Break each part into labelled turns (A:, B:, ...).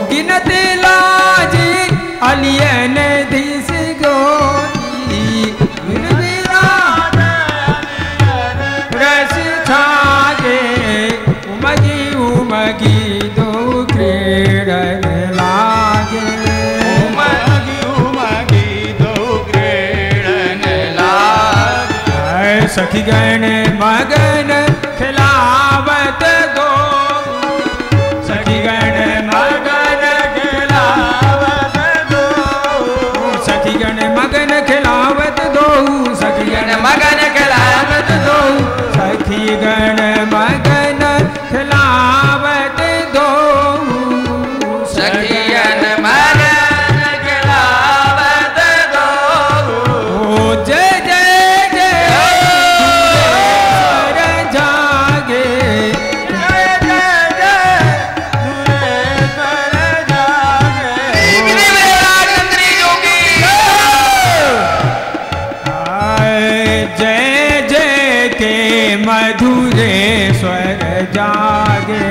A: गिनती लाजी alien this गोरी रस छागे उमगी उमगी दो क्रीड़न लागे
B: उमगी उमगी दो क्रीड़न लागे
A: सखी गण मगन खिलावत दो सखी गण मगन खिलावत दो सखी गण मगन खिलावत दो सखी गण मगन खिलावत दो सखी गण मगन खिलावत दो
B: सखी गण मगन खिलावत दो
A: जय जय जय जागे मधुरे स्वर जागे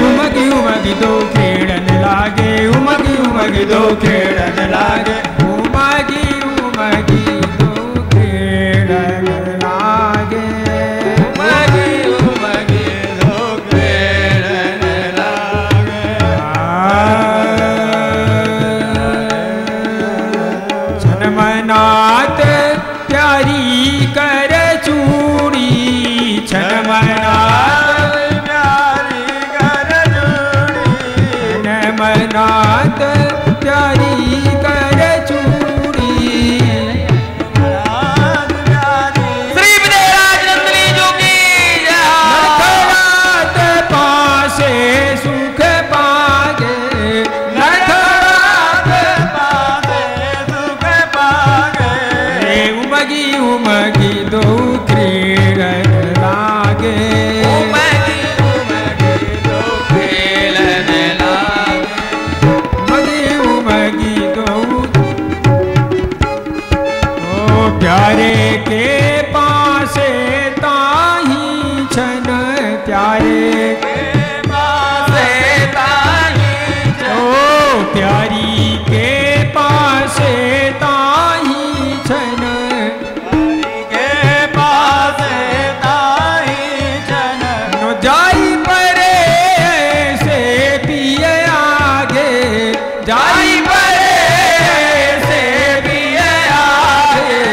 A: उमगी उमगी दो खेड़न लागे उमगी उमगी दो खेड़न लागे उमगी उमगी दो खेड़न लागे
B: उमगी उमगी दो खेड़न लागे
A: छनमनात प्यारी कर चूड़ी छनमनात प्यारी कर चूड़ी छनमनात प्यारी कर चूड़ी
B: श्री विजयराज नंदिनी जोगी
A: नखरात पासे सुख पागे नखरात
B: पासे सुख पागे
A: उमगी उमगी दो क्रीड़न लागे
B: उमगी उमगी दो खेलन लागे
A: उमगी उमगी दो ओ प्यारे के पासे ताही छन प्यारे
B: के पासे ताही
A: ओ प्यारी के पासे ताही छन
B: के पासे ताही जन
A: नो जाई परे से पिए आगे जाई परे से पिए आगे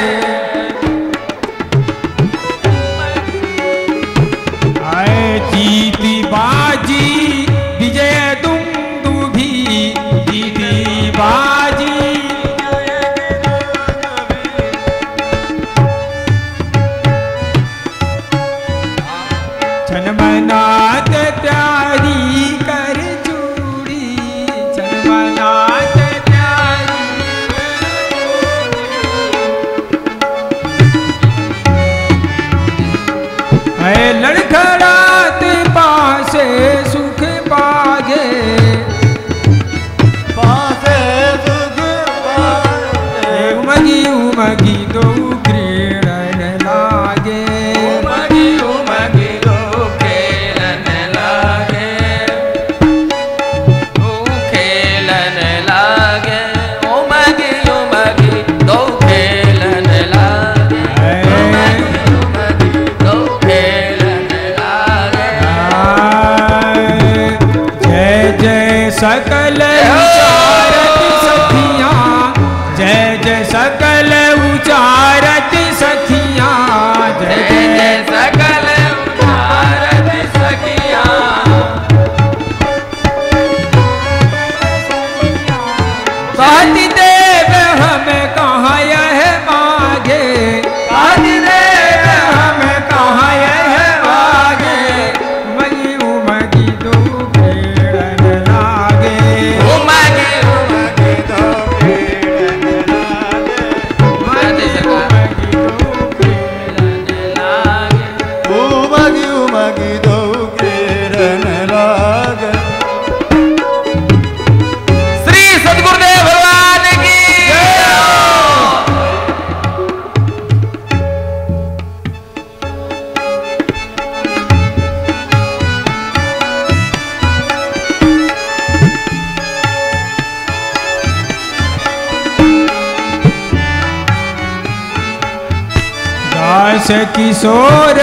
A: दास किशोर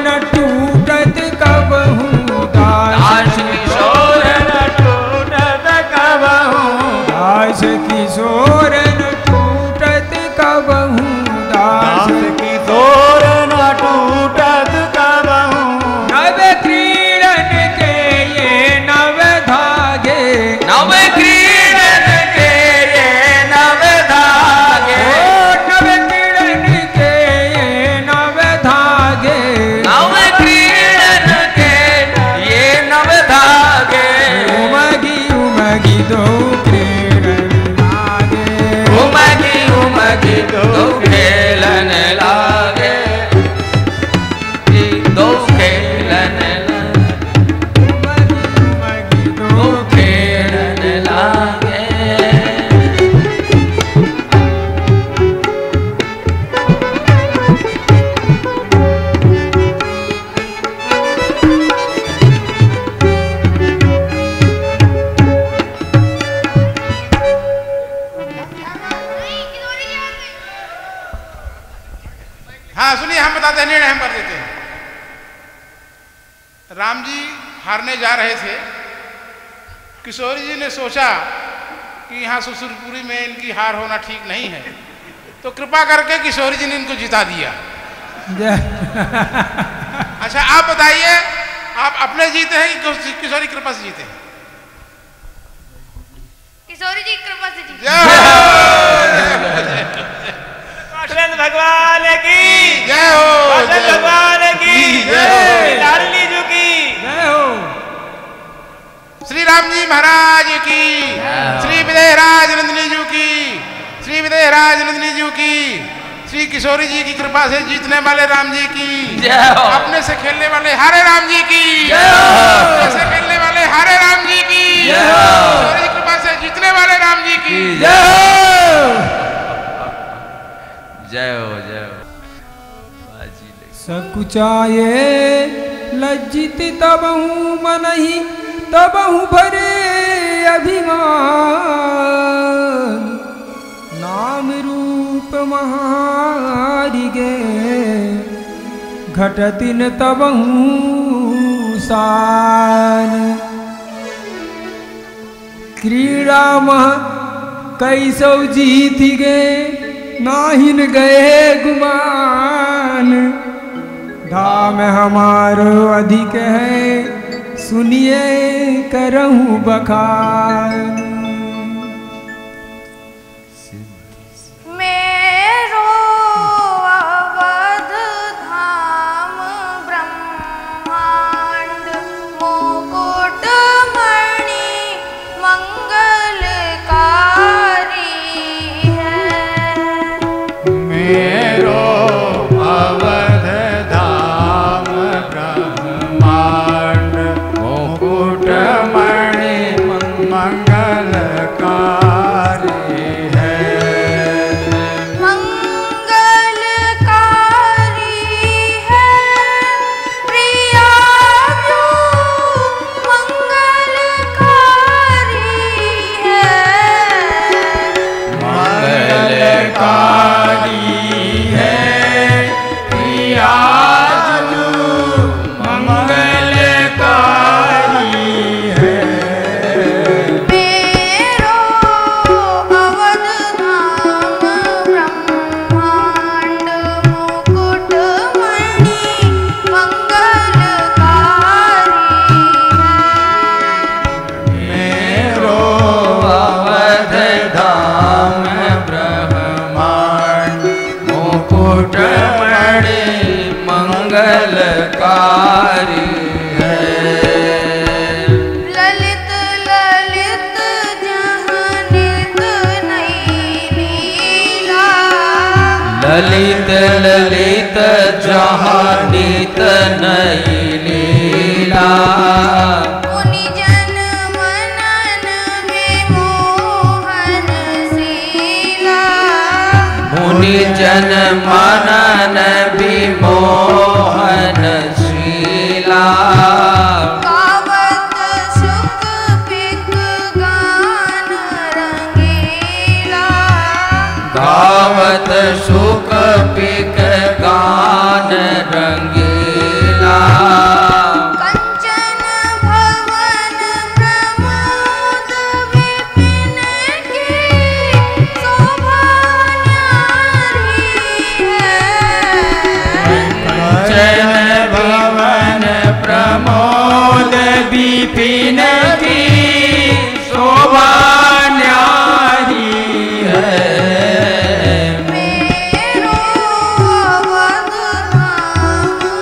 A: न टूटत कबहू
B: दास किशोर न टूटत कबहू
A: दास किशोर न टूटत कबहू
B: दास किशोर न टूटत कबहू
A: नव क्रीड़न के ये नव धागे
B: नव क्रीड़न के ये नव धागे
A: नव क्रीड़न के ये नव धागे
B: नव क्रीड़न के ये नव धागे
A: उमगी उमगी दो क्रीड़न लागे
B: उमगी उमगी दो खेलन लागे दो खेलन
A: उमगी उमगी दो
B: खेलन लागे
C: हाँ सुनिए, हम बताते हैं, निर्णय हम कर देते हैं। राम जी हारने जा रहे थे। किशोरी जी ने सोचा कि यहाँ ससुरपुरी में इनकी हार होना ठीक नहीं है, तो कृपा करके किशोरी जी ने इनको जिता दिया। अच्छा आप बताइए, आप अपने जीते हैं कि किशोरी कृपा से जीते हैं?
D: किशोरी जी कृपा से जी।
B: कृष्ण भगवान की
C: जय हो,
B: कृष्ण भगवान की
C: जय हो,
B: लाडली जी की
A: जय हो।
C: श्री राम जी महाराज की, श्री विदेहराज नंदिनी जी की, श्री विदेहराज नंदिनी जी की, श्री किशोरी जी की कृपा से जीतने वाले राम जी की
B: जय हो।
C: अपने से खेलने वाले हारे राम जी की
B: जय हो।
C: अपने से खेलने वाले हारे राम जी की
B: जय हो।
C: किशोरी जी कृपा से जीतने वाले राम जी की
B: जय हो जय हो जय हो।
A: सकुचाये लज्जित तबहु मनहि तबहु भरे अभिमान नाम रूप महारिगे घटतिन तबहु सान क्रीड़ा मह कैसौ जीत गए नाहिन गए गुमान धाम हमारो अधिक है सुनिए करहूँ बखान
D: मेरो अवध धाम ब्रह्मांड मुकुट मणि मंगलकारी
B: मेरो अवध धाम ब्रह्मांड मुकुट मणि मंगलकारी है
D: मंगलकारी है प्रिया जो मंगलकारी है
B: मंगलकारी है प्रिया जो मंगलकारी है
D: मेरो अवध धाम ब्रह्मांड मुकुट मणि मंगलकारी
B: मेरो अवध धाम ब्रह्मांड मुकुट मणि मंगलकारी है
D: ललित ललित जहाँ नित नई लीला
B: ललित ललित जहाँ नित नई लीला
D: मुनि जन मनन विमोहन शीला
B: मुनि जन मनन विमोहन शीला
D: गावत सुख पिक गान रंगीला
B: गावत गावत सुख पिक गान रंगीला
D: कंचन भवन प्रमोद विपिन की शोभा न्यारी है।
A: कंचन भवन प्रमोद विपिन की शोभा न्यारी है।
D: मेरो अवध धाम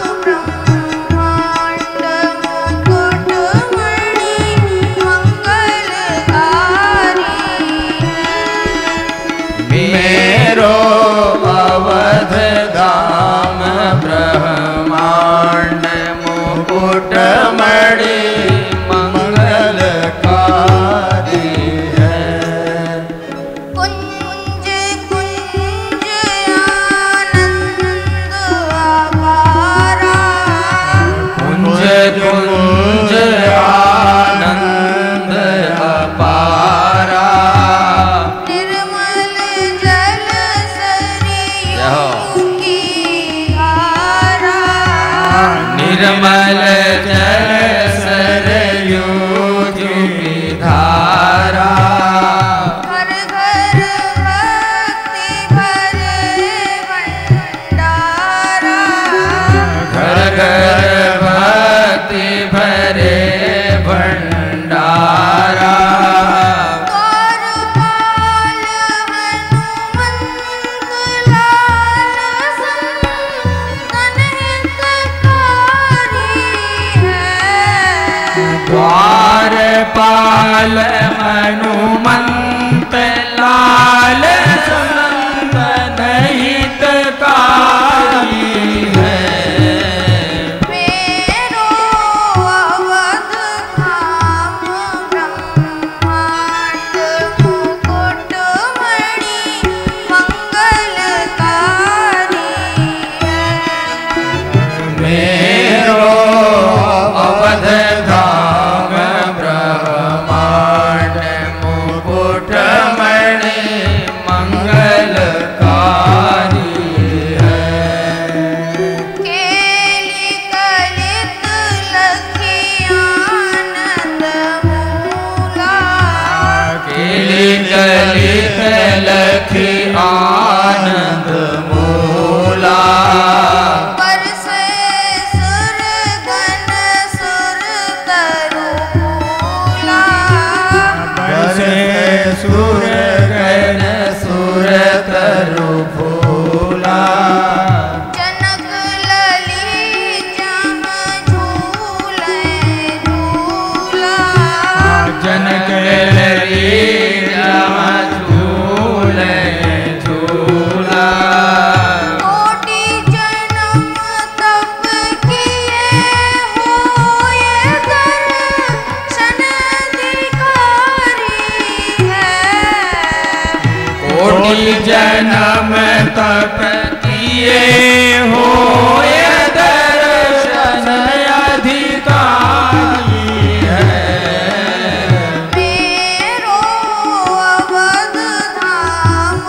D: ब्रह्मांड मुकुट मणि मंगलकारी है।
B: मेरो अवध धाम ब्रह्मांड मुकुट मणि मंगलकारी है।
D: कुंज कुंज आनंद अपारा
B: कुंज कुंज आनंद अपारा
D: निर्मल जल सरयू की धारा
B: निर्मल जल सरयू की धारा
D: घर घर भक्ति भरे भंडारा
B: घर घर भक्ति भरे भंडारा
D: द्वारपाल हनुमंत लाल संतन हितकारी है।
A: द्वारपाल हनुमंत लाल संतन हितकारी है।
D: मेरो अवध धाम ब्रह्मांड मुकुट मणि मंगलकारी है।
B: मेरो अवध धाम ब्रह्मांड मुकुट मणि मंगलकारी है।
D: केली कलित लखी आनंद मूला
B: केली कलित लखी आनंद मूला
D: बरसे सुरगन सुर तरु फूला
A: बरसे सुर गण
B: सुर तरु फूला
D: जनक लली जहाँ झूले झूला
A: जनक
B: लली जहाँ झूले झूला
D: कोटि जन्म तप किए हो ये दर्शन अधिकारी है।
B: कोटि जन्म तप किए हो ये दर्शन अधिकारी है।
D: मेरो अवध धाम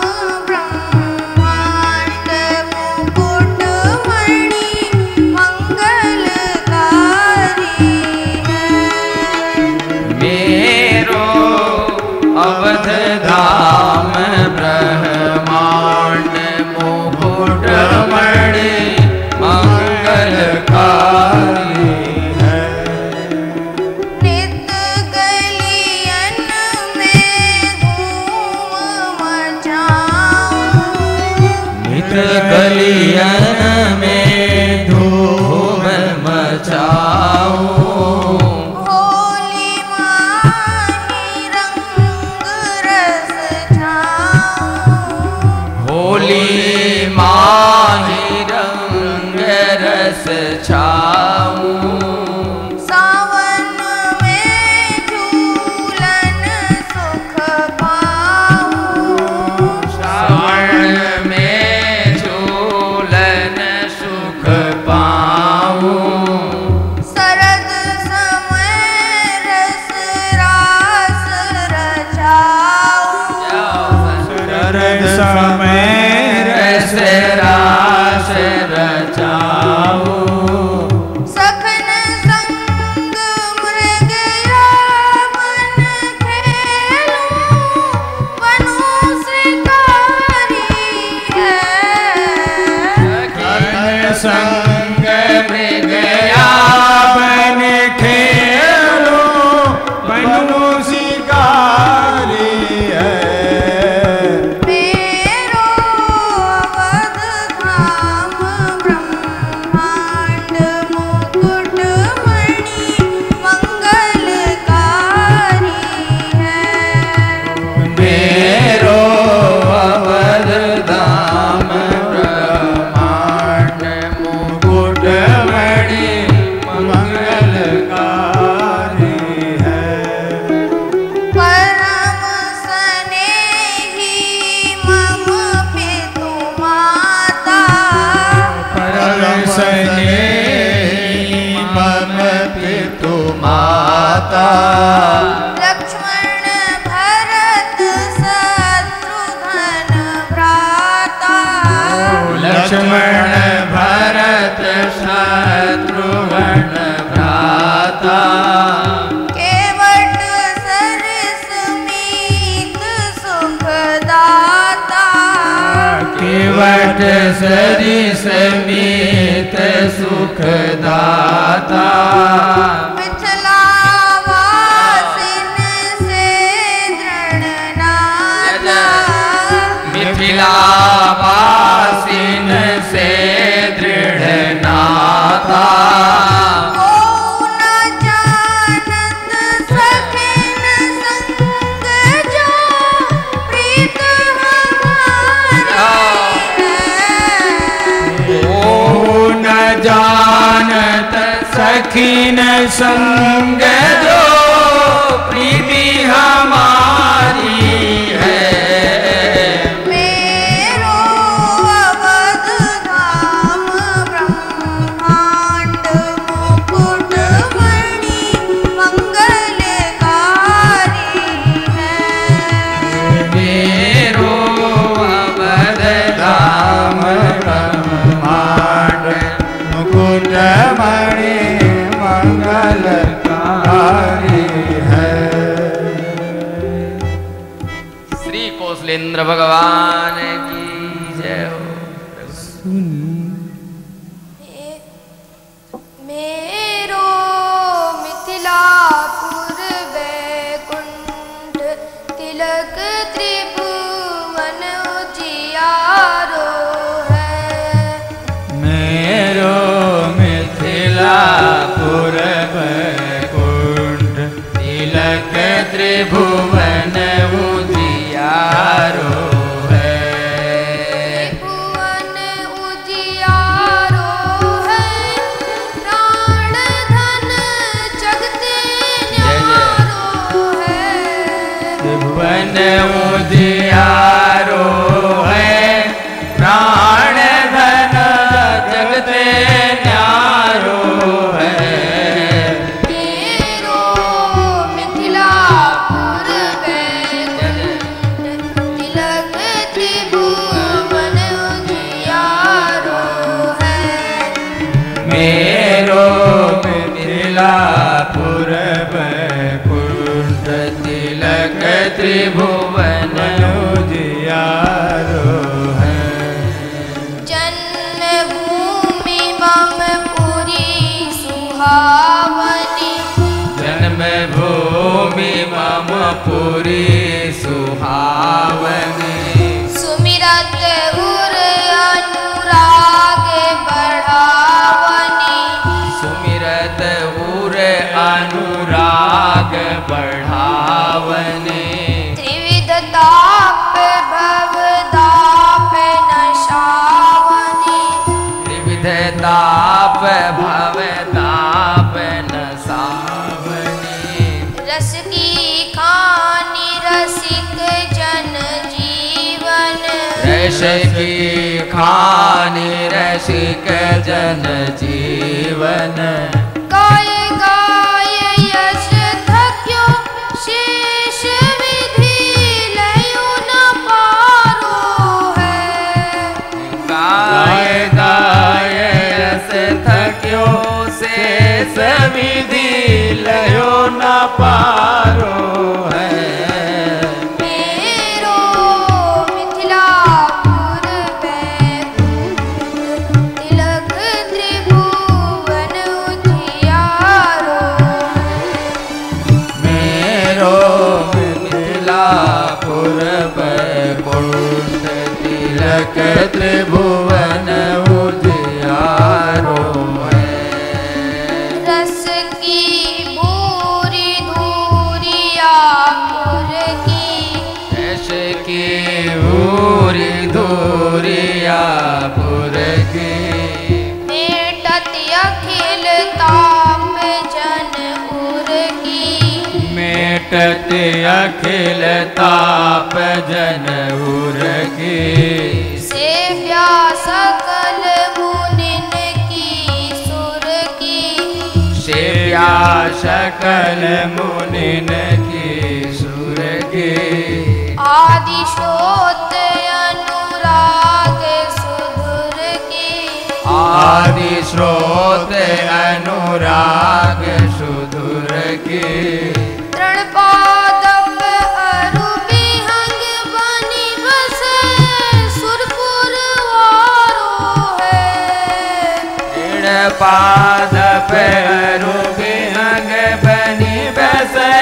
D: ब्रह्मांड मुकुट मणि मंगलकारी है।
B: मेरो अवध धाम ब्रह्मांड मुकुट मणि मंगलकारी है।
D: नित गलियन में धूम मचाऊं
B: नित गलियन में धूम मचाऊं
D: होली माही रंग रस छाऊं
B: होली माही रंग रस छाऊं
D: सावन में झूलन सुख पाऊं
B: सावन में झूलन सुख पाऊं
D: शरद समय रस रास रचाऊं
A: शरद समय
B: भ्राता
D: लक्ष्मण भरत शत्रुघ्न भ्राता
B: लक्ष्मण भरत शत्रुघ्न भ्राता
D: केवट सरिसमीत सुखदाता
B: केवट सरिसमीत सुखदाता
D: मिथिलावासिन से दृढ़नाता
B: मिथिलावासिन से दृढ़ नाता
D: को न जानत सखिन संग जो प्रीत हमारी है
B: ओ न जानत सखीन संग जो प्रीति हमारी है
D: मेरो अवध धाम ब्रह्मांड मुकुट मणि मंगलकारी है
B: मेरो अवध धाम ब्रह्मांड मुकुट मणि मंगलकारी है। श्री कौशलेंद्र भगवान की जय हो।
D: मेरो मिथिलापुर वैकुंठ तिलक त्रिभुवन उजियारो है
B: मेरो मिथिलापुर वैकुंठ तिलक त्रिभुवन उजियारो है
D: त्रिभुवन उजियारो है प्राण धन जगते न्यारो है
B: त्रिभुवन उजियारो है प्राण धन जगते न्यारो है
D: मेरो मिथिलापुर वैकुंठ तिलक त्रिभुवन उजियारो है
B: मेरो मिथिलापुर वैकुंठ तिलक त्रिभुवन उजियारो है
D: जन्मभूमि मम पुरी सुहावनी
B: जन्मभूमि मम पुरी सुहावनी
D: सुमिरत उर अनुराग बढ़ावनी
B: सुमिरत उर अनुराग बढ़ावनी
D: त्रिविध ताप भव ताप नशावनी
B: त्रिविध ताप भव ताप न सावनी
D: रस की खानी रसिक जन जीवन
B: रस की खानी रसिक जन जीवन
D: गाय गाय यश थक्यो शेष विधि लयो न पारो है
B: गाय गाय रस थक्यो शेष विधि लयो न पारो है
D: मेरो मिथिलापुर वैकुंठ तिलक त्रिभुवन उजियारो
B: मेरो मिथिलापुर वैकुंठ तिलक त्रिभुवन उजियारो है
D: रस की भूरी धूरिया पुर की
B: यश की भूरी धूरिया पुर की
D: मेटत अखिल ताप जन उर की
B: मेटत अखिल ताप जन उर की
D: सेव्या सकल मुनिन की सुर की
B: सेव्या सकल मुनिन की सुर की
D: आदि श्रोत अनुराग सुधुर की
B: आदि स्रोत अनुराग सुधुर की
D: तृणपादप अरुविहंग बनी बसे सुरपुर वारो है
B: पाद पैरु विहंग बनी बसे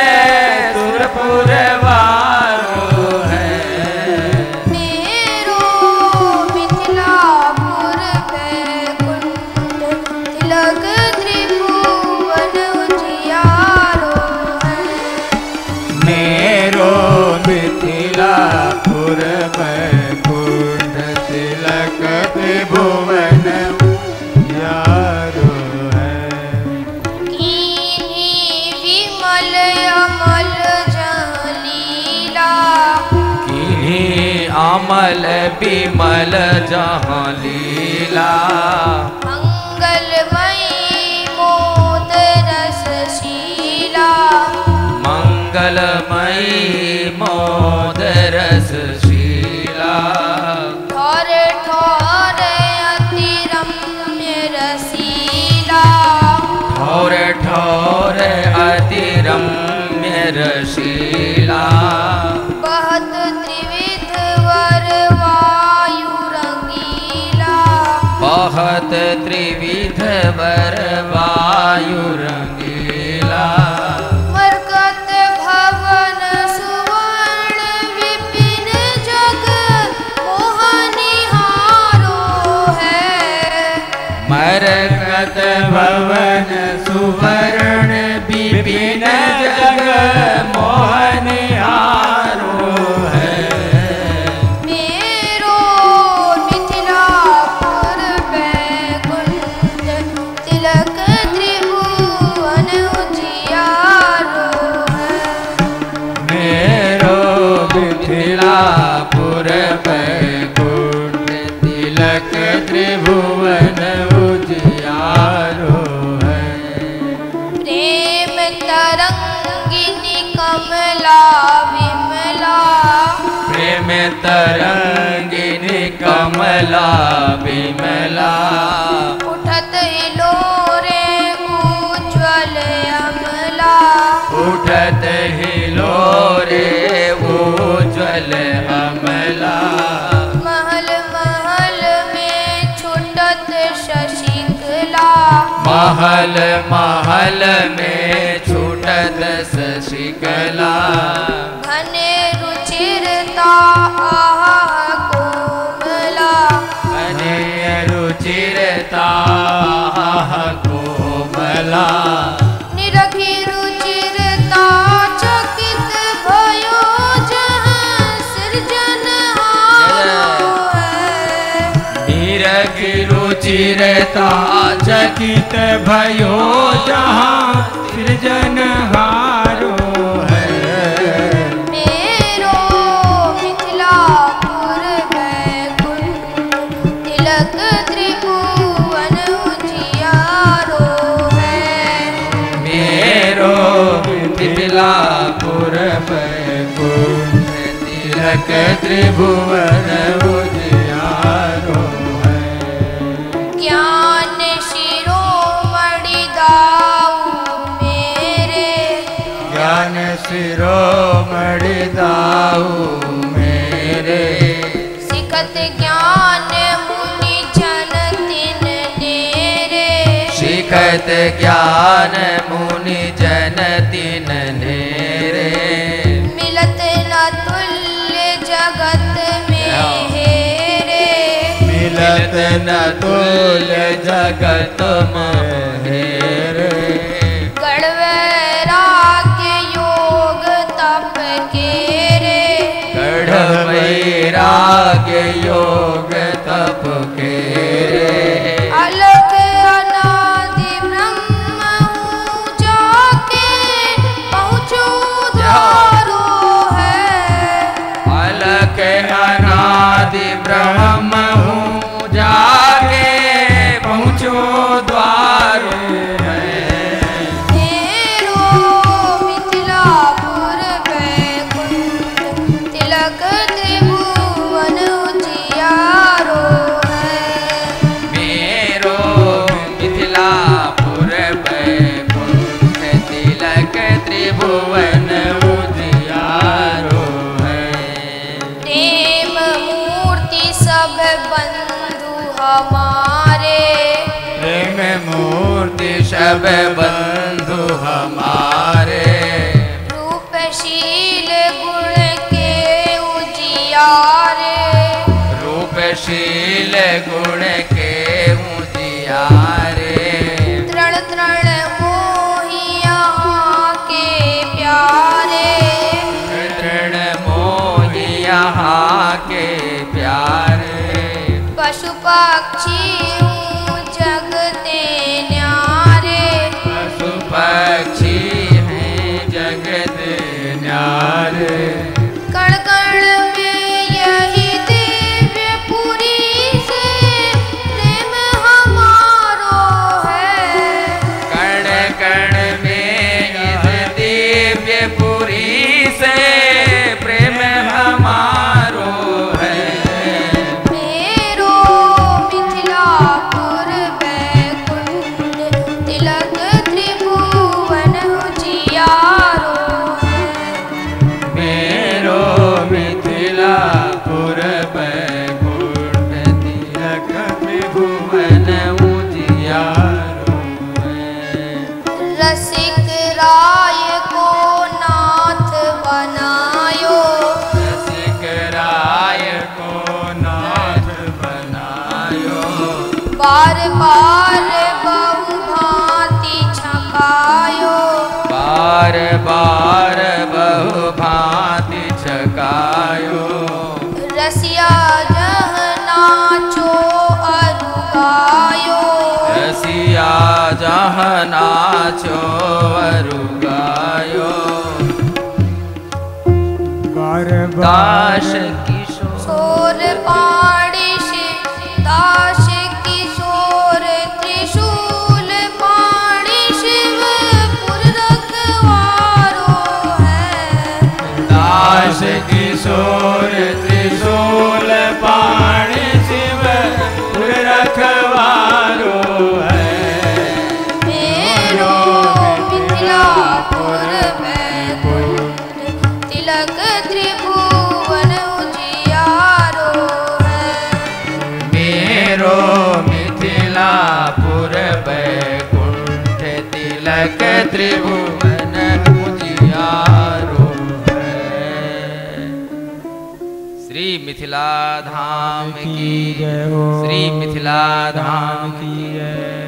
B: सुरपुर वारो है
D: मेरो मिथिलापुर बैकुंठ तिलक त्रिभुवन उजियारो है
B: मेरो मिथिलापुर बैकुंठ तिलक त्रिभुवन उजियारो है
D: कीन्ही विमल अमल जलीला
B: किन्हीं अमल विमल जहाँ लीला
D: मंगलमयी मोद रसशीला
B: मंगलमयी मोद रसशीला
D: ठोर ठोर अति रम्य रसीला
B: ठोर ठोर अति रम्य रसीला
D: बहत त्रिविध वर वायु रंगीला
B: बहुत त्रिविध वर वायु रंगीला
D: मरकत भवन सुवर्ण विपिन जग मोहनिहारो है
B: मरकत भवन सुवर्ण विपिन जग मोहनिहारो है
D: मेरो मिथिलापुर बैकुंठ तिलक त्रिभुवन उजियारो है
B: मेरो मिथिलापुर बैकुंठ तिलक त्रिभुवन उजियारो है
D: प्रेम तरंगिनी कमला विमला
B: प्रेम तरंगिनी कमला विमला
D: उठत हिलोरे उज्ज्वल अमला
B: उठत हिलोरे उज्ज्वल अमला
D: महल महल में छुटत शशिकला
B: महल महल में छूटत शशिकला
D: घने रुचिरता आह कोमला
B: अने रुचिरता कोमला
D: निरखी रुचिरता चकित भयो जहाँ सृजनहारो है
B: निरखी रुचिरता चकित भयो जहाँ सृजनहारो है
D: मेरो मिथिलापुर बैकुंठ तिलक त्रिभुवन उजियारो है
B: मेरो मिथिलापुर बैकुंठ तिलक त्रिभुवन उजियारो है
D: ज्ञान शिरोमणि दाऊ मेरे
B: ज्ञान शिरोमणि दाऊ मेरे
D: सिखत ज्ञान मुनि जन तिन नेरे
B: शिखत ज्ञान मुनि जन तिन नेरे
D: मिलत न तुल्य जगत में हेरे
B: मिलत न तुल्य जगत महेरे
D: गढ़वैराग्य योग तप केरे
B: गढ़ वैराग्य योग तप केरे
D: अलग अनादि ब्रह्म हूँ जाके पहुँचो द्वारो है
B: अलग अनादि ब्रह्म हूँ जागे पहुँचो द्वार है
D: मेरो हमारे,
B: प्रेम मूर्ति सब बंधु हमारे,
D: रूपशील गुण के उजियारे,
B: रूपशील गुण के उजियारे,
D: तृण तृण मोहि यहाँ के प्यारे,
B: तृण मोहि यहाँ के प्यारे,
D: पशु पक्षी हूँ जगते न्यारे,
B: पशु पक्षी हैं जगत न्यारे,
D: कण कण में यही दिव्य पुरी से प्रेम हमारो है,
B: कण कण में इस दिव्य पुरी से प्रेम हमारो है,
D: मेरो मिथिलापुर बैकुंठ तिलक त्रिभुवन उजियारो है,
B: मेरो मिथिलापुर बैकुंठ तिलक त्रिभुवन उजियारो है,
D: रसिक राय को नाथ बनायो,
B: रसिक राय को नाथ बनायो,
D: बार बार बहु भांति छकायो,
B: बार बार बहु भांति छकायो,
D: रसिया जह नाचो अरु गायो,
B: रसिया जहाँ नाचो अरु गायो, दास किशोर
D: सोर पाणिश दास किशोर त्रिशूल पाणि शिवपुर रखवारो है,
B: दास किशोर त्रिशूल पाणि शिवपुर रखवारो है,
D: मेरो मिथिलापुर बैकुंठ तिलक त्रिभुवन उजियारो है,
B: मेरो मिथिलापुर बैकुंठ तिलक त्रिभुवन उजियारो है। श्री मिथिला धाम की जय हो, श्री मिथिला धाम की जय।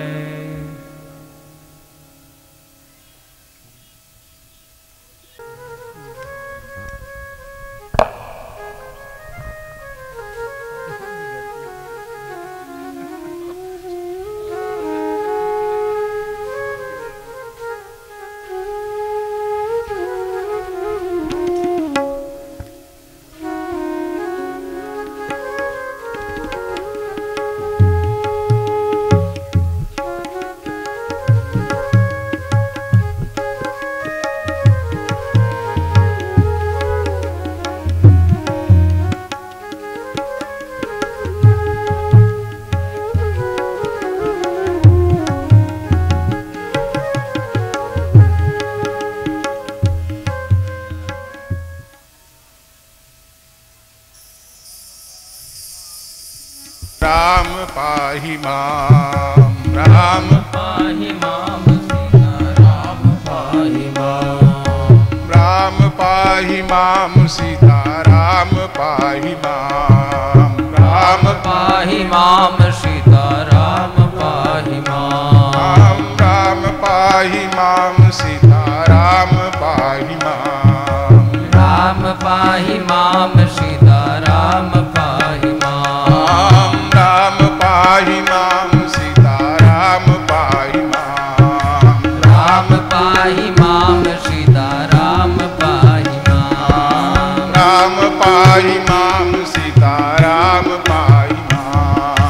C: राम पाहि माम, राम
B: पाहि माम, सीता राम पाहि माम,
C: राम पाहि माम, सीता राम पाहि माम, राम
B: पाहि माम, सीता राम पाहि माम,
C: राम पाहि माम, सीता राम पाहि माम,
B: राम पाहि माम, सीता राम पाहि माम,
C: राम पाहि माम, सीता राम पाहि माम,
B: राम पाहि माम, सीता राम पाहि माम,
C: राम पाहि माम, सीता राम पाहि माम,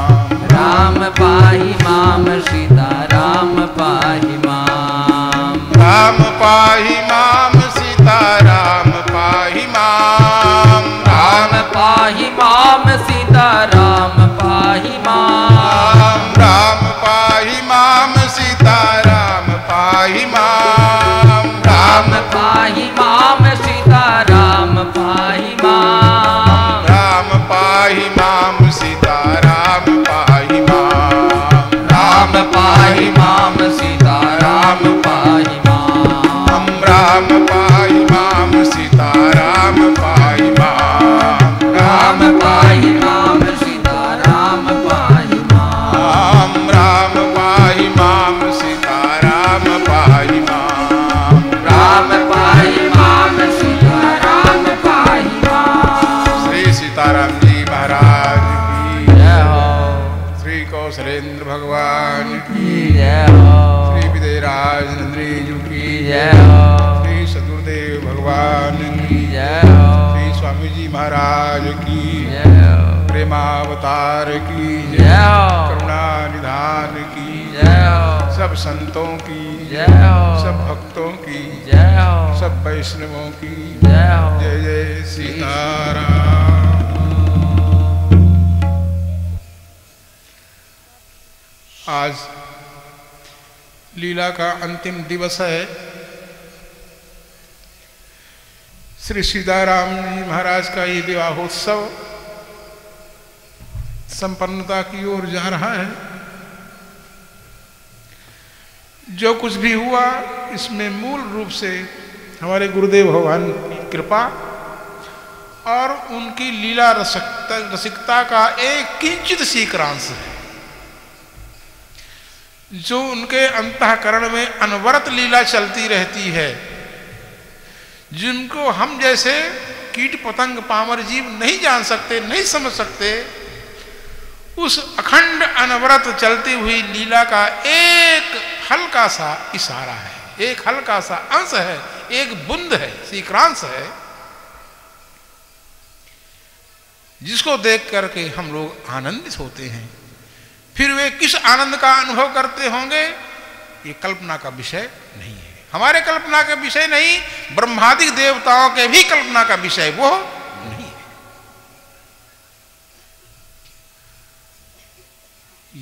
B: राम पाहि माम, सीता राम पाहि माम,
C: राम पाहि माम, सीता राम पाहि माम,
B: राम पाहि माम, सीता राम पाहि माम,
C: कौशलेंद्र भगवान
B: की जय हो।
C: श्री विदेहराज नंदनी जी की
B: जय हो।
C: श्री सदगुरुदेव भगवान की
B: जय हो।
C: श्री स्वामी जी महाराज की
B: जय हो।
C: प्रेमावतार की
B: जय हो।
C: करुणा निधान की
B: जय हो।
C: सब संतों की
B: जय हो।
C: सब भक्तों की
B: जय हो।
C: सब वैष्णवों की
B: जय हो।
C: जय जय सीताराम। आज लीला का अंतिम दिवस है। श्री सीताराम जी महाराज का ये विवाहोत्सव संपन्नता की ओर जा रहा है। जो कुछ भी हुआ इसमें मूल रूप से हमारे गुरुदेव भगवान की कृपा और उनकी लीला रसिकता का एक किंचित सीक्रांश है, जो उनके अंतःकरण में अनवरत लीला चलती रहती है, जिनको हम जैसे कीट पतंग पामर जीव नहीं जान सकते, नहीं समझ सकते। उस अखंड अनवरत चलती हुई लीला का एक हल्का सा इशारा है, एक हल्का सा अंश है, एक बूंद है, सीक्रांश है, जिसको देख करके हम लोग आनंदित होते हैं। फिर वे किस आनंद का अनुभव करते होंगे ये कल्पना का विषय नहीं है, हमारे कल्पना का विषय नहीं, ब्रह्मादि देवताओं के भी कल्पना का विषय वो नहीं है।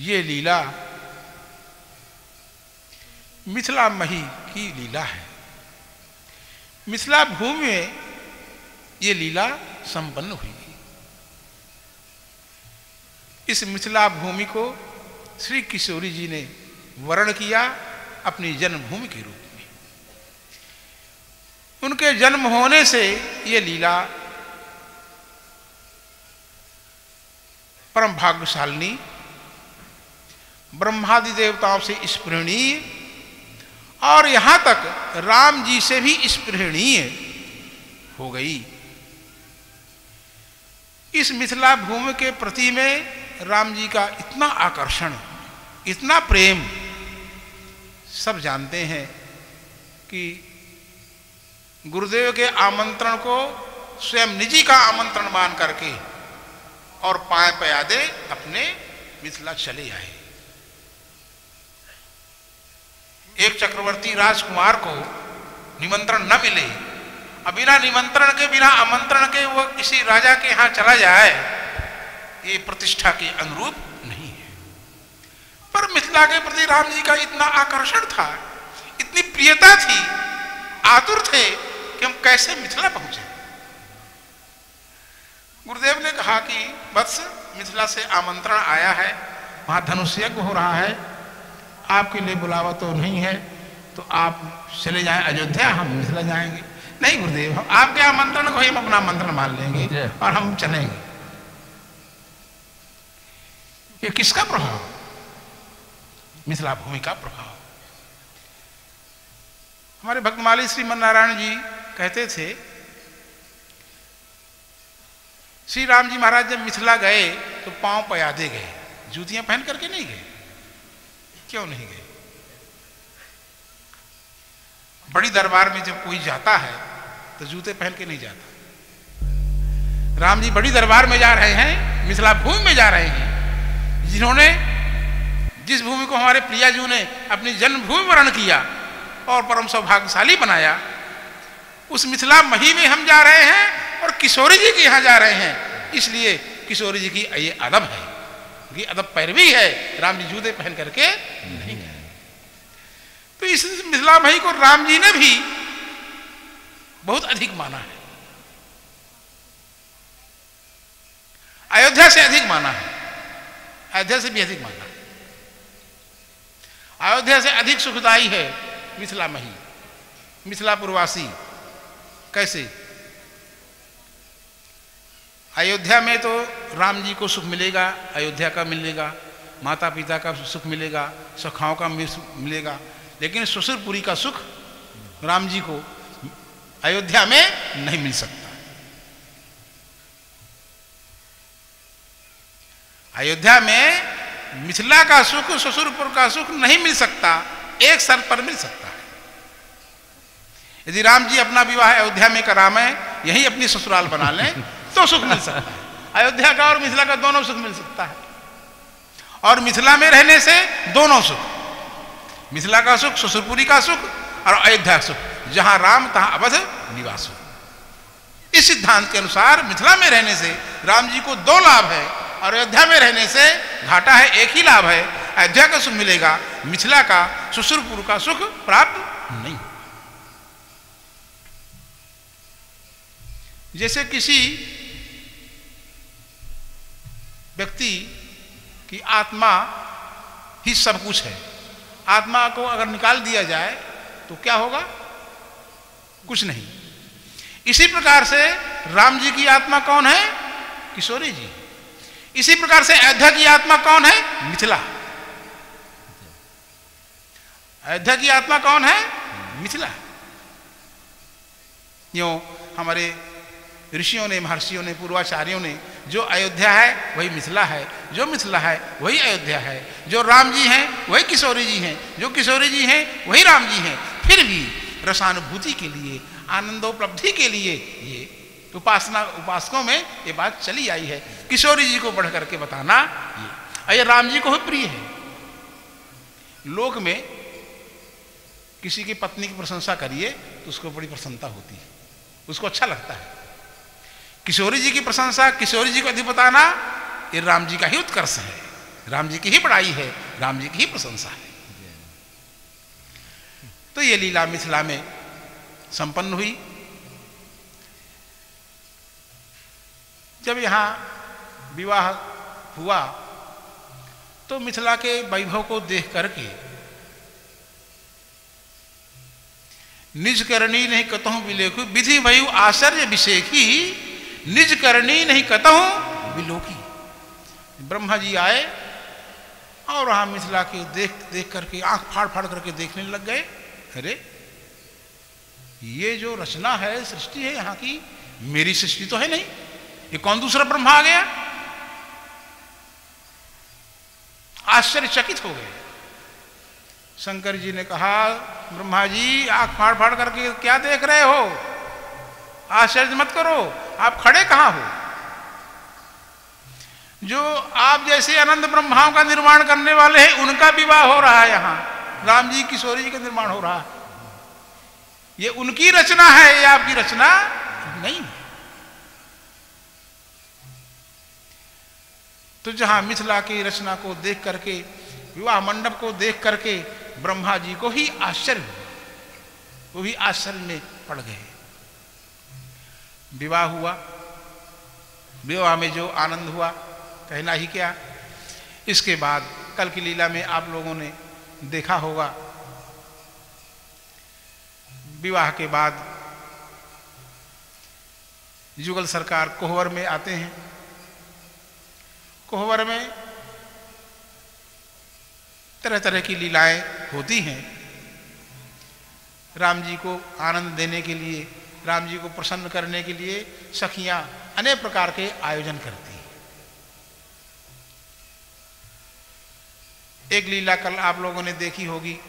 C: ये लीला मिथिला मही की लीला है। मिथिला भूमि में ये लीला संपन्न हुई। इस मिथिला भूमि को श्री किशोरी जी ने वर्ण किया अपनी जन्मभूमि के रूप में। उनके जन्म होने से ये लीला परम भाग्यशालिनी, ब्रह्मादि देवताओं से स्पृहणीय और यहां तक राम जी से भी स्पृहणीय हो गई। इस मिथिला भूमि के प्रति में राम जी का इतना आकर्षण, इतना प्रेम, सब जानते हैं कि गुरुदेव के आमंत्रण को स्वयं निजी का आमंत्रण मान करके और पाए पयादे अपने मिथिला चले आए। एक चक्रवर्ती राजकुमार को निमंत्रण न मिले और बिना निमंत्रण के, बिना आमंत्रण के वो किसी राजा के यहां चला जाए, ये प्रतिष्ठा के अनुरूप नहीं है। पर मिथिला के प्रति राम जी का इतना आकर्षण था, इतनी प्रियता थी, आतुर थे कि हम कैसे मिथिला पहुंचे। गुरुदेव ने कहा कि वत्स, मिथिला से आमंत्रण आया है, वहां धनुष यज्ञ हो रहा है, आपके लिए बुलावा तो नहीं है, तो आप चले जाएं अयोध्या, हम मिथिला जाएंगे। नहीं गुरुदेव, हम आपके आमंत्रण को ही हम अपना आमंत्रण मान लेंगे और हम चलेंगे। ये किसका प्रभाव? मिथिला भूमि का प्रभाव। हमारे भक्तमाली श्रीमन नारायण जी कहते थे, श्री राम जी महाराज जब मिथिला गए तो पांव पयादे गए, जूतियां पहन करके नहीं गए। क्यों नहीं गए? बड़ी दरबार में जब कोई जाता है तो जूते पहन के नहीं जाता। राम जी बड़ी दरबार में जा रहे हैं, मिथिला भूमि में जा रहे हैं, जिन्होंने, जिस भूमि को हमारे प्रियाजू ने अपनी जन्मभूमि वर्ण किया और परम सौभाग्यशाली बनाया, उस मिथिला मही में हम जा रहे हैं और किशोरी जी के यहां जा रहे हैं। इसलिए किशोरी जी की ये अदब है, ये अदब पैरवी है, राम जी जूते पहन करके नहीं गए। तो इस मिथिला मही को राम जी ने भी बहुत अधिक माना है, अयोध्या से अधिक माना है, अयोध्या से भी अधिक माना है। अयोध्या से अधिक सुखदायी है मिथिला मही, मिथिलापुरवासी। कैसे? अयोध्या में तो राम जी को सुख मिलेगा, अयोध्या का मिलेगा, माता पिता का सुख मिलेगा, सखाओं का मिलेगा, लेकिन ससुरपुरी का सुख राम जी को अयोध्या में नहीं मिल सकता। अयोध्या में मिथिला का सुख ससुरपुर का सुख नहीं मिल सकता, एक शर्त पर मिल सकता है। यदि राम जी अपना विवाह अयोध्या में करावें, यही अपनी ससुराल बना लें तो सुख मिल सकता है। अयोध्या का और मिथिला का दोनों सुख मिल सकता है। और मिथिला में रहने से दोनों सुख, मिथिला का सुख, ससुरपुरी का सुख और अयोध्या का सुख, जहां राम तहां अवध निवास हो। इस सिद्धांत के अनुसार मिथिला में रहने से राम जी को 2 लाभ है और अयोध्या में रहने से घाटा है, एक ही लाभ है। अयोध्या का सुख मिलेगा, मिथिला का ससुरपुर का सुख प्राप्त नहीं। जैसे किसी व्यक्ति की आत्मा ही सब कुछ है, आत्मा को अगर निकाल दिया जाए तो क्या होगा? कुछ नहीं। इसी प्रकार से राम जी की आत्मा कौन है? किशोरी जी। इसी प्रकार से अयोध्या की आत्मा कौन है? मिथिला। अयोध्या की आत्मा कौन है? मिथिला। यूं हमारे ऋषियों ने, महर्षियों ने, पूर्वाचार्यों ने, जो अयोध्या है वही मिथिला है, जो मिथिला है वही अयोध्या है, जो राम जी हैं वही किशोरी जी हैं, जो किशोरी जी हैं वही राम जी हैं। फिर भी रसानुभूति के लिए, आनंदोपलब्धि के लिए ये उपासकों में ये बात चली आई है। किशोरी जी को बढ़ करके बताना ये राम जी को ही प्रिय है। लोक में किसी की पत्नी की प्रशंसा करिए तो उसको बड़ी प्रसन्नता होती है, उसको अच्छा लगता है। किशोरी जी की प्रशंसा, किशोरी जी को अधिक बताना, ये राम जी का ही उत्कर्ष है, राम जी की ही बड़ाई है, राम जी की ही प्रशंसा है। तो ये लीला मिथिला में संपन्न हुई। जब यहां विवाह हुआ तो मिथिला के वैभव को देख करके निज करनी नहीं कतहु विलेखु, विधि भयु आश्चर्य विषेखी, निज करनी नहीं कतहु विलोकी। ब्रह्मा जी आए और वहां मिथिला के देख करके आंख फाड़ फाड़ करके देखने लग गए। अरे ये जो रचना है, सृष्टि है यहाँ की, मेरी सृष्टि तो है नहीं, ये कौन दूसरा ब्रह्मा आ गया? आश्चर्यचकित हो गए। शंकर जी ने कहा, ब्रह्मा जी आंख फाड़ फाड़ करके क्या देख रहे हो? आश्चर्य मत करो, आप खड़े कहां हो? जो आप जैसे अनंत ब्रह्माओं का निर्माण करने वाले हैं उनका विवाह हो रहा है यहाँ, राम जी किशोरी जी का निर्माण हो रहा है। ये उनकी रचना है, ये आपकी रचना नहीं। तो जहां मिथिला की रचना को देख करके, विवाह मंडप को देख करके ब्रह्मा जी को ही आश्चर्य हुआ, वो भी आश्चर्य में पड़ गए। विवाह हुआ, विवाह में जो आनंद हुआ कहना ही क्या। इसके बाद कल की लीला में आप लोगों ने देखा होगा, विवाह के बाद युगल सरकार कोहबर में आते हैं। कोहबर में तरह तरह की लीलाएं होती हैं। राम जी को आनंद देने के लिए, राम जी को प्रसन्न करने के लिए सखियां अनेक प्रकार के आयोजन करती हैं। एक लीला कल आप लोगों ने देखी होगी,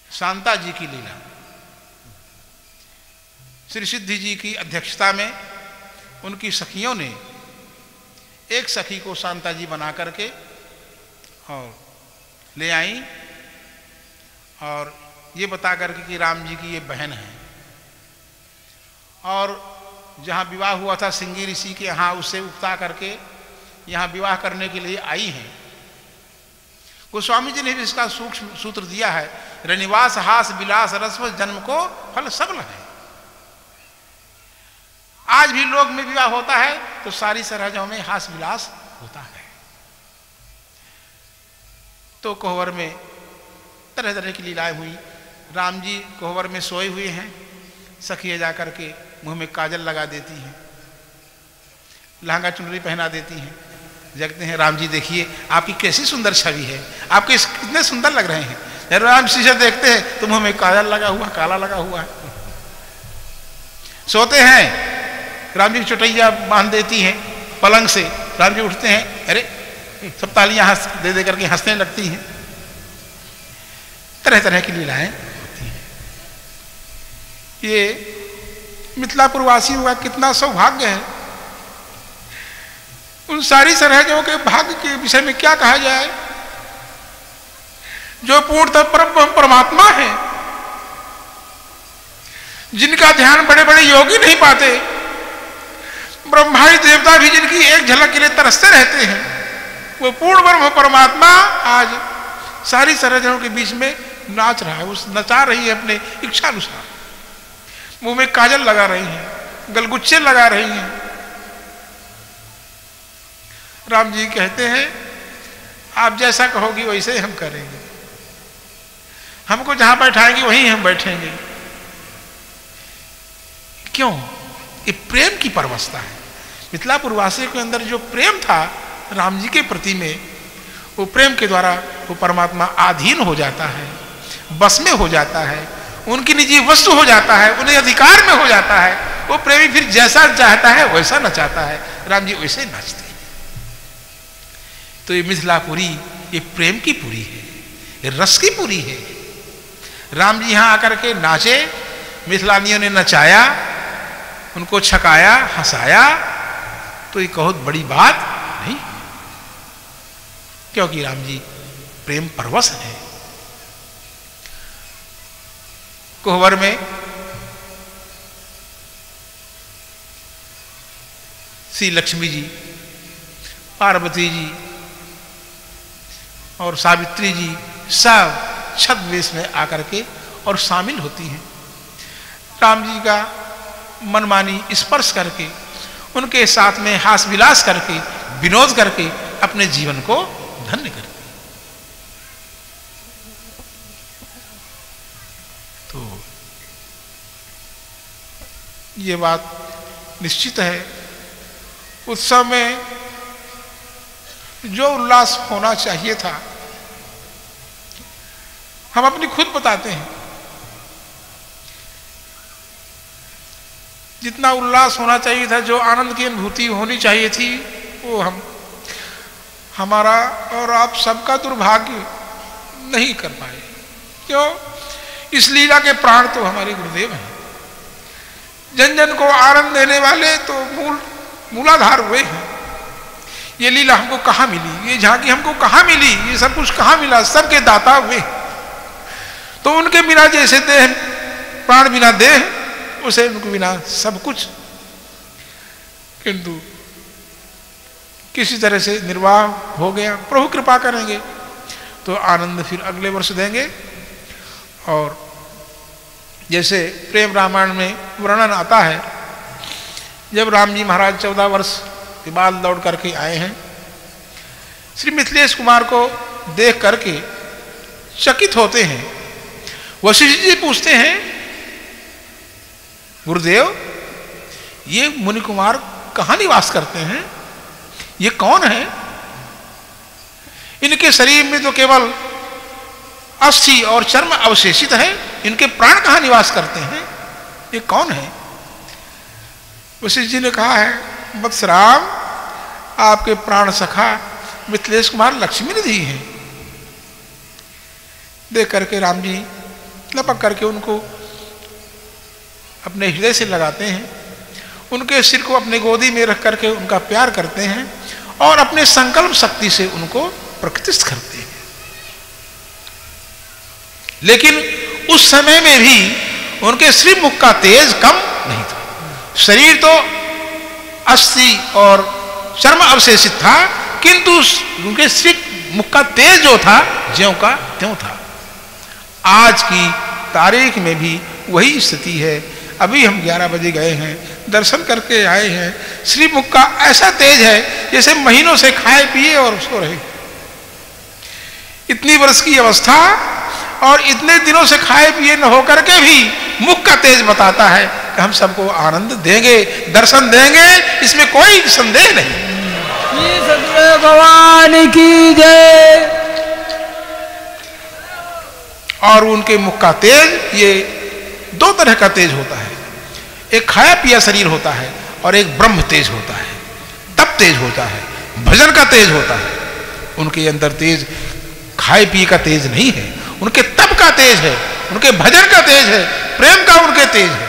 C: शांता जी की लीला। श्री सिद्धि जी की अध्यक्षता में उनकी सखियों ने एक सखी को शांता जी बना करके और ले आई और ये बता करके कि राम जी की ये बहन है। और जहाँ विवाह हुआ था सिंगी ऋषि के यहाँ, उससे उकता करके यहाँ विवाह करने के लिए आई हैं। गोस्वामी जी ने भी इसका सूक्ष्म सूत्र दिया है, रनिवास हास विलास रस्व जन्म को फल सबल है। आज भी लोग में विवाह होता है तो सारी सरहजों में हास विलास होता है। तो कोहबर में तरह तरह की लीलाएं हुई। राम जी कोहबर में सोए हुए हैं, सखियां जाकर के मुंह में काजल लगा देती हैं, लहंगा चुनरी पहना देती हैं। जगते हैं, राम जी देखिए आपकी कैसी सुंदर छवि है, आपके कितने सुंदर लग रहे हैं। जब राम शीशे देखते हैं तो मुंह में काजल लगा हुआ, काला लगा हुआ है। सोते हैं, राम जी की चुटैया बांध देती हैं पलंग से। राम जी उठते हैं, अरे सब तालियां दे दे करके हंसने लगती हैं। तरह तरह की लीलाएं होती हैं। ये मिथिलापुर वासियों का कितना सौभाग्य है। उन सारी सरहजों के भाग्य के विषय में क्या कहा जाए, जो पूर्णतः परम परमात्मा है, जिनका ध्यान बड़े बड़े योगी नहीं पाते, ब्रह्मादि देवता भी जिनकी एक झलक के लिए तरसते रहते हैं, वो पूर्ण ब्रह्म परमात्मा आज सारी सरहजों के बीच में नाच रहा है। उस नचा रही है अपने इच्छा अनुसार। मुंह में काजल लगा रही हैं, गलगुच्चे लगा रही हैं। राम जी कहते हैं आप जैसा कहोगी वैसे ही हम करेंगे, हमको जहां बैठाएंगे वहीं हम बैठेंगे। क्यों? ये प्रेम की परवशता है। मिथिलापुर वासियों के अंदर जो प्रेम था राम जी के प्रति में, वो प्रेम के द्वारा वो परमात्मा अधीन हो जाता है, बस में हो जाता है, उनकी निजी वस्तु हो जाता है, उन्हें अधिकार में हो जाता है। वो प्रेमी फिर जैसा चाहता है वैसा नचाता है। राम जी वैसे नाचते हैं। तो ये मिथिलापुरी ये प्रेम की पुरी है, ये रस की पुरी है। राम जी यहां आकर के नाचे, मिथिलानियों ने नचाया, उनको छकाया, हंसाया, तो ये बहुत बड़ी बात नहीं, क्योंकि राम जी प्रेम परवश है। कोहबर में श्री लक्ष्मी जी, पार्वती जी और सावित्री जी सब छद्मवेश में आकर के और शामिल होती हैं। राम जी का मनमानी स्पर्श करके, उनके साथ में हास विलास करके, विनोद करके अपने जीवन को धन्य करती। तो ये बात निश्चित है, उत्सव में जो उल्लास होना चाहिए था हम अपनी खुद बताते हैं। जितना उल्लास होना चाहिए था, जो आनंद की अनुभूति होनी चाहिए थी, वो हमारा और आप सबका दुर्भाग्य नहीं कर पाए। क्यों? इस लीला के प्राण तो हमारे गुरुदेव हैं। जन जन को आनंद देने वाले तो मूलाधार हुए हैं। ये लीला हमको कहाँ मिली, ये झांकी हमको कहाँ मिली, ये सब कुछ कहाँ मिला? सबके दाता हुए। तो उनके बिना जैसे देह, प्राण बिना देह, उसे उनके बिना सब कुछ। किंतु किसी तरह से निर्वाह हो गया। प्रभु कृपा करेंगे तो आनंद फिर अगले वर्ष देंगे। और जैसे प्रेम रामायण में वर्णन आता है, जब राम जी महाराज 14 वर्ष के बाद लौट करके आए हैं, श्री मिथिलेश कुमार को देख करके चकित होते हैं। वशिष्ठ जी पूछते हैं, गुरुदेव ये मुनि कुमार कहाँ निवास करते हैं? ये कौन है? इनके शरीर में तो केवल अस्थि और चर्म अवशेषित है, इनके प्राण कहाँ निवास करते हैं? ये कौन है? वशिष्ठ जी ने कहा है, वत्स राम, आपके प्राण सखा मिथिलेश कुमार लक्ष्मी निधि हैं। देख करके राम जी लपक करके उनको अपने हृदय से लगाते हैं, उनके सिर को अपने गोदी में रख करके उनका प्यार करते हैं और अपने संकल्प शक्ति से उनको प्रकृतिस्थ करते हैं। लेकिन उस समय में भी उनके श्रीमुख का तेज कम नहीं था। शरीर तो अस्थि और चर्म अवशेषित था, किंतु उनके श्री मुख का तेज जो था ज्यों का त्यों था। आज की तारीख में भी वही स्थिति है। अभी हम 11 बजे गए हैं, दर्शन करके आए हैं। श्री मुख का ऐसा तेज है जैसे महीनों से खाए पिए और सो रहे। इतनी वर्ष की अवस्था और इतने दिनों से खाए पिए न होकर के भी मुख का तेज बताता है कि हम सबको आनंद देंगे, दर्शन देंगे, इसमें कोई संदेह नहीं।
A: सतगुरु भगवान की जय।
C: और उनके मुख का तेज ये 2 तरह का तेज होता है। एक खाया पिया शरीर होता है और एक ब्रह्म तेज होता है, तप तेज होता है, भजन का तेज होता है। उनके अंदर तेज खाए पिए का तेज नहीं है, उनके तप का तेज है, उनके भजन का तेज है, प्रेम का उनके तेज है,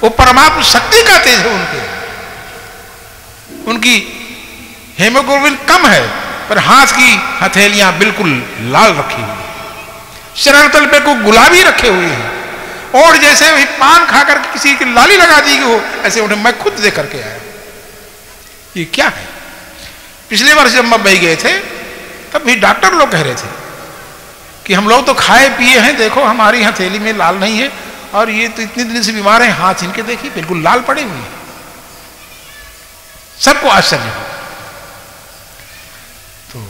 C: वो परमात्मा शक्ति का तेज है उनकी हेमोग्लोबिन कम है पर हाथ की हथेलियां बिल्कुल लाल रखी हुई, शरण तल पे को गुलाबी रखे हुए हैं, और जैसे वही पान खाकर किसी की लाली लगा दी हो ऐसे उन्हें मैं खुद देख करके आया। ये क्या है? पिछले वर्ष जब मुंबई गए थे तब भी डॉक्टर लोग कह रहे थे कि हम लोग तो खाए पिए हैं, देखो हमारी हथेली में लाल नहीं है, और ये तो इतने दिन से बीमार हैं, हाथ इनके देखिए बिल्कुल लाल पड़े हुए हैं। सबको आश्चर्य हो। तो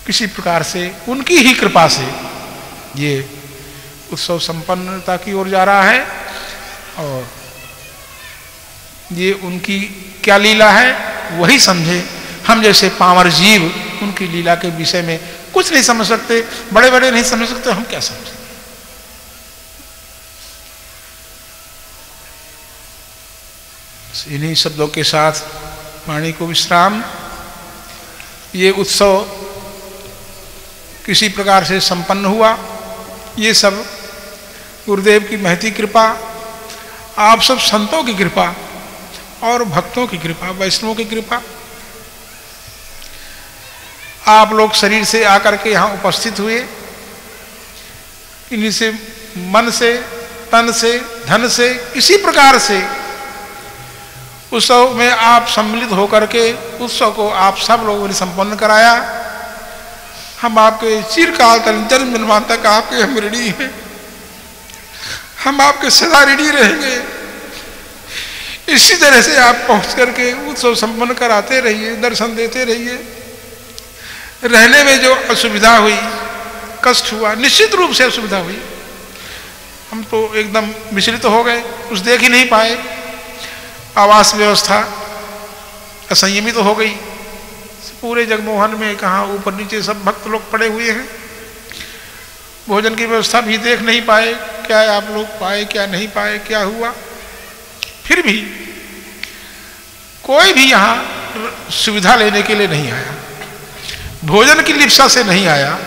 C: किसी प्रकार से उनकी ही कृपा से ये उत्सव संपन्नता की ओर जा रहा है, और ये उनकी क्या लीला है वही समझे। हम जैसे पामर जीव उनकी लीला के विषय में कुछ नहीं समझ सकते, बड़े बड़े नहीं समझ सकते, हम क्या समझ सकते? इन्हीं शब्दों के साथ वाणी को विश्राम। ये उत्सव किसी प्रकार से संपन्न हुआ, ये सब गुरुदेव की महती कृपा, आप सब संतों की कृपा और भक्तों की कृपा, वैष्णवों की कृपा। आप लोग शरीर से आकर के यहाँ उपस्थित हुए, इन्हीं से मन से, तन से, धन से, किसी प्रकार से उत्सव में आप सम्मिलित होकर के उत्सव को आप सब लोगों ने संपन्न कराया। हम आपके चिरकाल तक जन्म जन्मांत तक आपके हम ऋणी हैं, हम आपके सदा ऋणी रहेंगे। इसी तरह से आप पहुंच करके उत्सव संपन्न कराते रहिए, दर्शन देते रहिए। रहने में जो असुविधा हुई, कष्ट हुआ, निश्चित रूप से असुविधा हुई, हम तो एकदम विचलित हो गए, कुछ देख ही नहीं पाए। आवास व्यवस्था असंयमित हो गई, पूरे जगमोहन में कहाँ ऊपर नीचे सब भक्त लोग पड़े हुए हैं। भोजन की व्यवस्था भी देख नहीं पाए, क्या आप लोग पाए क्या नहीं पाए, क्या हुआ। फिर भी कोई भी यहाँ सुविधा लेने के लिए नहीं आया, भोजन की लिप्सा से नहीं आया।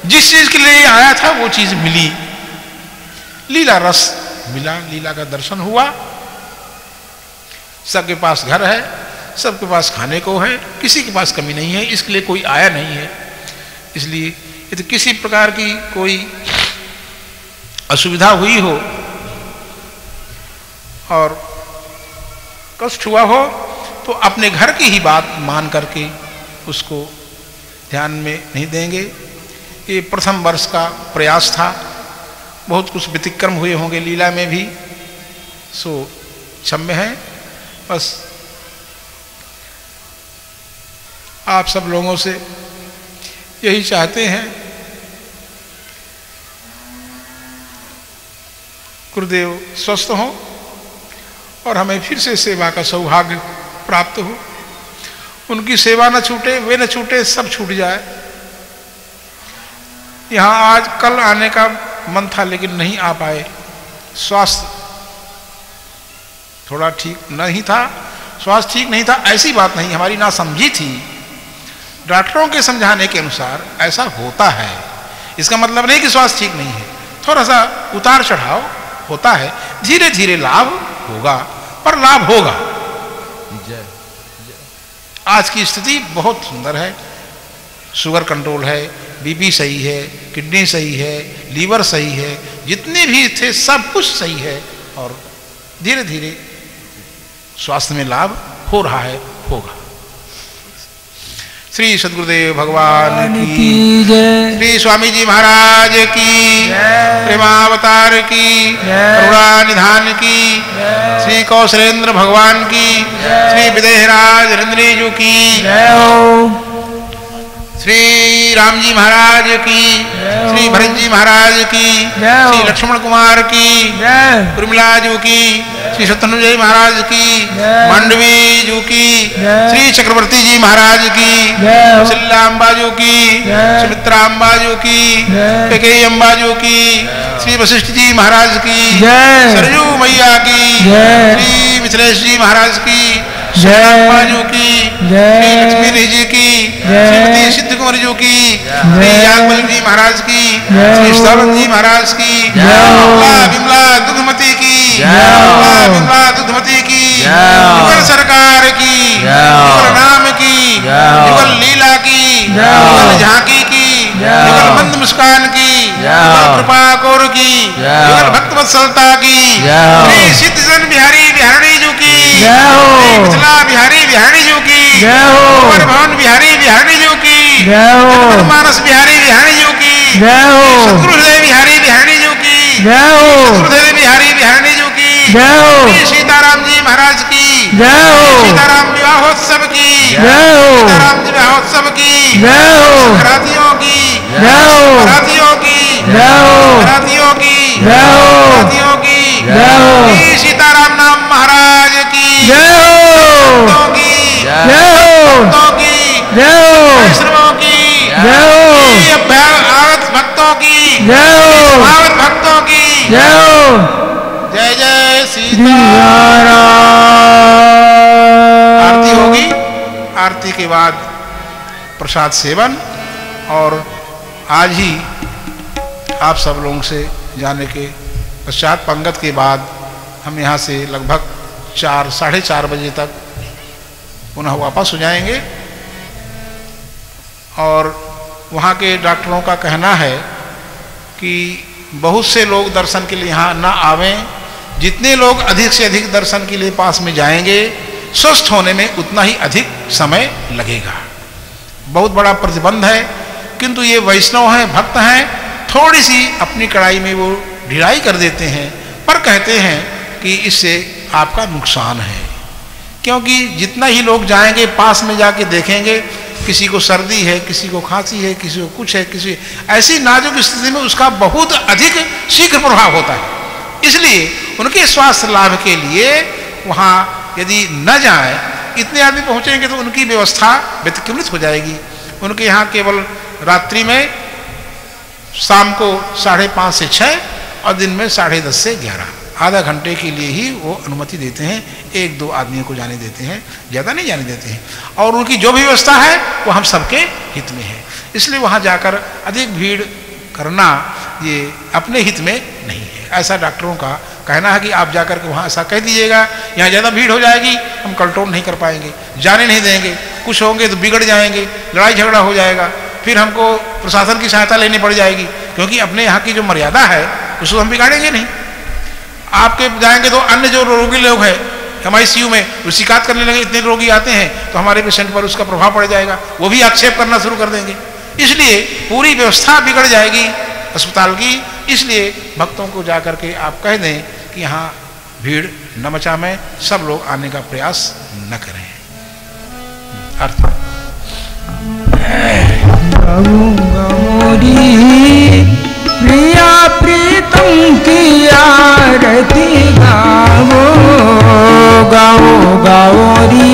C: जिस चीज के लिए आया था वो चीज मिली, लीला रस मिला, लीला का दर्शन हुआ। सबके पास घर है, सबके पास खाने को है, किसी के पास कमी नहीं है, इसके लिए कोई आया नहीं है। इसलिए यदि किसी प्रकार की कोई असुविधा हुई हो और कष्ट हुआ हो तो अपने घर की ही बात मान करके उसको ध्यान में नहीं देंगे। ये प्रथम वर्ष का प्रयास था, बहुत कुछ व्यतिक्रम हुए होंगे लीला में भी, सो क्षम्य है। बस आप सब लोगों से यही चाहते हैं गुरुदेव स्वस्थ हों और हमें फिर से सेवा का सौभाग्य प्राप्त हो। उनकी सेवा न छूटे, वे न छूटे, सब छूट जाए। यहाँ आज कल आने का मन था लेकिन नहीं आ पाए, स्वास्थ्य थोड़ा ठीक नहीं था, स्वास्थ्य ठीक नहीं था, ऐसी बात नहीं, हमारी ना समझी थी। डॉक्टरों के समझाने के अनुसार ऐसा होता है, इसका मतलब नहीं कि स्वास्थ्य ठीक नहीं है, थोड़ा सा उतार चढ़ाव होता है, धीरे धीरे लाभ होगा, पर लाभ होगा। आज की स्थिति बहुत सुंदर है, शुगर कंट्रोल है, बीपी सही है, किडनी सही है, लीवर सही है, जितने भी थे सब कुछ सही है, और धीरे धीरे स्वास्थ्य में लाभ हो रहा है, होगा। श्री सद्गुरुदेव भगवान की जय, श्री स्वामी जी महाराज की प्रेमावतार की, करुणा निधान की, श्री कौशलेंद्र भगवान की, श्री विदेहराज रंजनीजू की, श्री राम जी महाराज की, श्री भरत जी महाराज की, श्री लक्ष्मण कुमार की, उर्मिला जू की, श्री शत्रुंजय महाराज की, मांडवी जू की, श्री चक्रवर्ती जी महाराज की, शिला अम्बाजू की, सुमित्रा अम्बाजू की, केके अम्बाजू की, श्री वशिष्ठ जी महाराज की, सरयू मैया की, श्री मिथिलेश जी महाराज की, अम्बाजू की, किशोरी की, श्री यादवल्लभ जी महाराज की, श्री श्रवण जी महाराज की, विमला दुग्धमती की, विमला दुग्धमती की, युगल सरकार की, युगल नाम की, युगल लीला की, युगल झांकी की, युगल मंद मुस्कान की, युगल कृपा कौर की, युगल भक्त वत्सलता की, श्री सिद्धजन बिहारी बिहारी जी की, श्री मिथिला बिहारी बिहारी जी की, कुंवर भवन बिहारी बिहारी जी की, मानस बिहारी बिहारी जी की, सतगुरुदेव बिहारी बिहारी जी की, सतगुरुदेव बिहारी बिहारी जी की, श्री सीताराम जी महाराज की, सीताराम विवाहोत्सव की, सीताराम विवाहोत्सव की, घरातियों की, घरातियों की, घरातियों की, घरातियों की, श्री सीताराम नाम महाराज की, भक्तों की, भक्तों की, वैष्णवों की, आवत भक्तों की, आवत भक्तों की, जय जय सीताराम। आरती होगी, आरती के बाद प्रसाद सेवन, और आज ही आप सब लोगों से जाने के पश्चात पंगत के बाद हम यहाँ से लगभग 4 साढ़े 4 बजे तक पुनः वापस हो जाएंगे। और वहाँ के डॉक्टरों का कहना है कि बहुत से लोग दर्शन के लिए यहाँ ना आवें, जितने लोग अधिक से अधिक दर्शन के लिए पास में जाएंगे, स्वस्थ होने में उतना ही अधिक समय लगेगा। बहुत बड़ा प्रतिबंध है, किंतु ये वैष्णव हैं, भक्त हैं, थोड़ी सी अपनी कड़ाई में वो ढिलाई कर देते हैं, पर कहते हैं कि इससे आपका नुकसान है, क्योंकि जितना ही लोग जाएंगे पास में जाके देखेंगे, किसी को सर्दी है, किसी को खांसी है, किसी को कुछ है, किसी ऐसी नाजुक स्थिति में उसका बहुत अधिक शीघ्र प्रभाव होता है। इसलिए उनके स्वास्थ्य लाभ के लिए वहाँ यदि न जाए, इतने आदमी पहुँचेंगे तो उनकी व्यवस्था व्यतिक्रमित हो जाएगी। उनके यहाँ केवल रात्रि में शाम को 5:30 से 6 और दिन में 10:30 से 11, आधा घंटे के लिए ही वो अनुमति देते हैं, 1-2 आदमियों को जाने देते हैं, ज़्यादा नहीं जाने देते हैं। और उनकी जो भी व्यवस्था है वो हम सबके हित में है, इसलिए वहाँ जाकर अधिक भीड़ करना ये अपने हित में नहीं है। ऐसा डॉक्टरों का कहना है कि आप जाकर के वहाँ ऐसा कह दीजिएगा, यहाँ ज़्यादा भीड़ हो जाएगी, हम कंट्रोल नहीं कर पाएंगे, जाने नहीं देंगे, कुछ होंगे तो बिगड़ जाएंगे, लड़ाई झगड़ा हो जाएगा, फिर हमको प्रशासन की सहायता लेनी पड़ जाएगी, क्योंकि अपने यहाँ की जो मर्यादा है उसको हम बिगाड़ेंगे नहीं। आपके जाएंगे तो अन्य जो रोगी लोग हैं MICU में वो शिकायत करने लगे, इतने रोगी आते हैं तो हमारे पेशेंट पर उसका प्रभाव पड़ जाएगा, वो भी आक्षेप करना शुरू कर देंगे, इसलिए पूरी व्यवस्था बिगड़ जाएगी अस्पताल की। इसलिए भक्तों को जाकर के आप कह दें कि यहाँ भीड़ न मचाएं, सब लोग आने का प्रयास न करें। अर्थ
A: प्रिया प्रीतम की आरती गावो, गाओ गाओ री,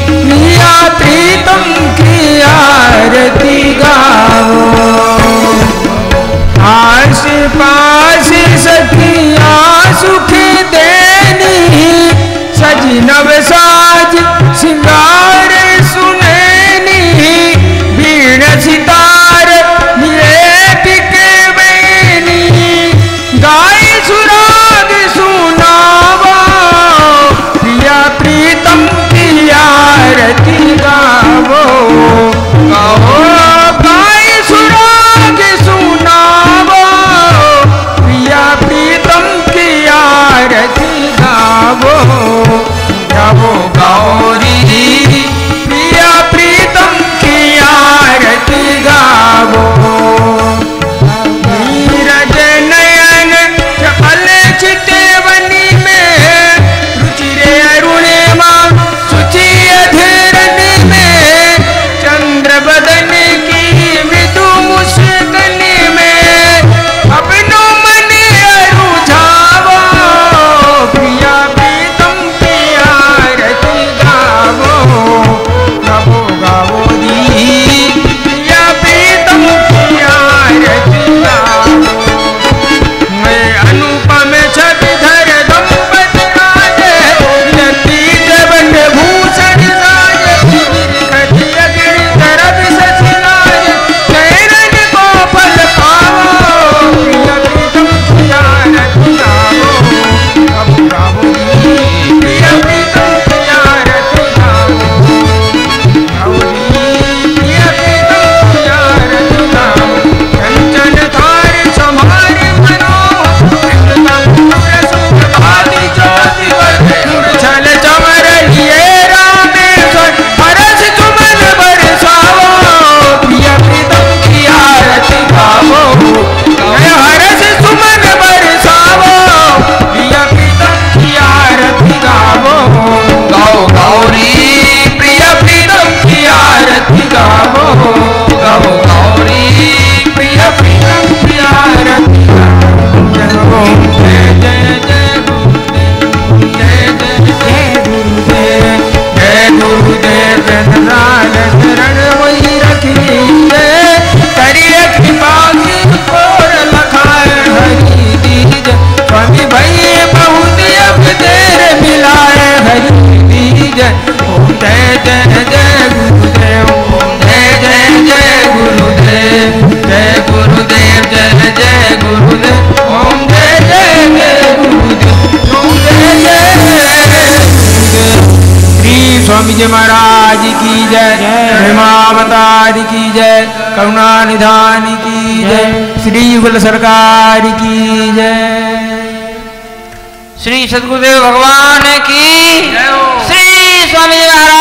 A: प्रिया प्रीतम की आरती गावो। आस पास सखिया सुख देनी, सजी नव साज सिंगार सुनैनी, भीड़ सितार ये गाय सुराग सुन जी महाराज की जय, महिमावतार की जय, करुणा निधान की जय, श्री युगल सरकार की जय।
B: श्री सद्गुरुदेव भगवान की, श्री स्वामी महाराज